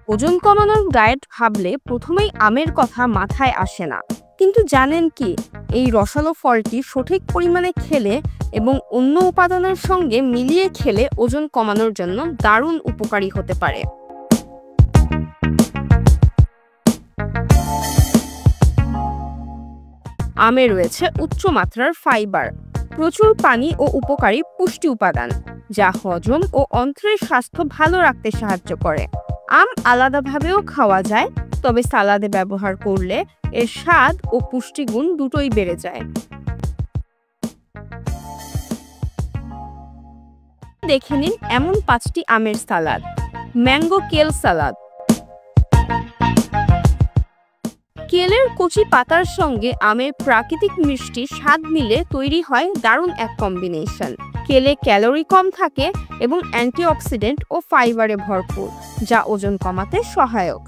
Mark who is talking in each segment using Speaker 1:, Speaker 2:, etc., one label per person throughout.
Speaker 1: ওজন কমানোর ডায়েট ভাবলে প্রথমেই আমের কথা মাথায় আসে না, কিন্তু জানেন কি, এই রসালো ফলটি সঠিক পরিমাণে খেলে এবং অন্য উপাদানের সঙ্গে মিলিয়ে খেলে ওজন কমানোর জন্য দারুণ উপকারী হতে পারে। আমে রয়েছে উচ্চ মাত্রার ফাইবার, প্রচুর পানি ও উপকারী পুষ্টি উপাদান, যা হজম ও অন্ত্রের স্বাস্থ্য ভালো রাখতে সাহায্য করে। আম আলাদাভাবেও খাওয়া যায়, তবে সালাদে ব্যবহার করলে এর স্বাদ ও পুষ্টিগুণ দুটোই বেড়ে যায়। দেখে নিন এমন 5টি আমের সালাদ। ম্যাঙ্গো কেল সালাদ। কেলের কচি পাতার সঙ্গে আমের প্রাকৃতিক মিষ্টি স্বাদ মিলে তৈরি হয় দারুণ এক কম্বিনেশন। কেলে ক্যালোরি কম থাকে এবং অ্যান্টিঅক্সিডেন্ট ও ফাইবারে ভরপুর, যা ওজন কমাতে সহায়ক।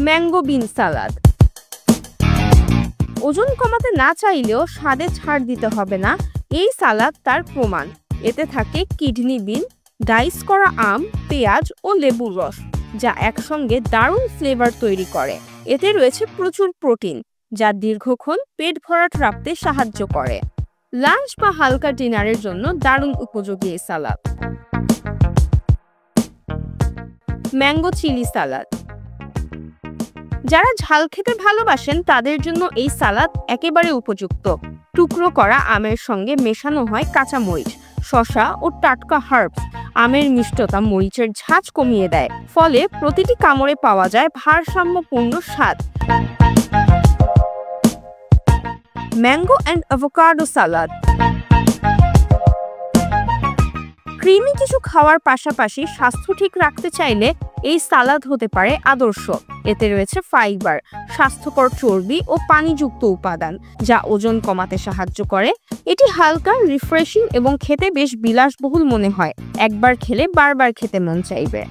Speaker 1: ম্যাঙ্গো বিন সালাদ। ওজন কমাতে না চাইলেও স্বাদে ছাড় দিতে হবে না, এই সালাদ তার প্রমাণ। এতে থাকে কিডনি বিন, ডাইস করা আম, পেঁয়াজ ও লেবুর রস, যা একসঙ্গে দারুণ ফ্লেভার তৈরি করে। এতে রয়েছে প্রচুর প্রোটিন, যা দীর্ঘক্ষণ পেট ভরাট রাখতে সাহায্য করে। লাঞ্চ বা হালকা ডিনারের জন্য দারুণ উপযোগী এই সালাদ। ম্যাঙ্গো চিলি সালাদ। যারা ঝাল খেতে ভালোবাসেন তাদের জন্য এই সালাদ একেবারে উপযুক্ত। টুকরো করা আমের সঙ্গে মেশানো হয় কাঁচা মরিচ, শসা ও টাটকা হার্বস। আমের মিষ্টতা মরিচের ঝাঁজ কমিয়ে দেয়, ফলে প্রতিটি কামড়ে পাওয়া যায় ভারসাম্যপূর্ণ স্বাদ। Mango and avocado salad. Creamy কিছু খাওয়ার পাশাপাশি স্বাস্থ্য ঠিক রাখতে চাইলে এই সালাদ হতে পারে আদর্শ। এতে রয়েছে ফাইবার, স্বাস্থ্যকর চর্বি ও পানিযুক্ত উপাদান, যা ওজন কমাতে সাহায্য করে। এটি হালকা, রিফ্রেশিং এবং খেতে বেশ বিলাসবহুল মনে হয়। একবার খেলে বারবার খেতে মন চাইবে।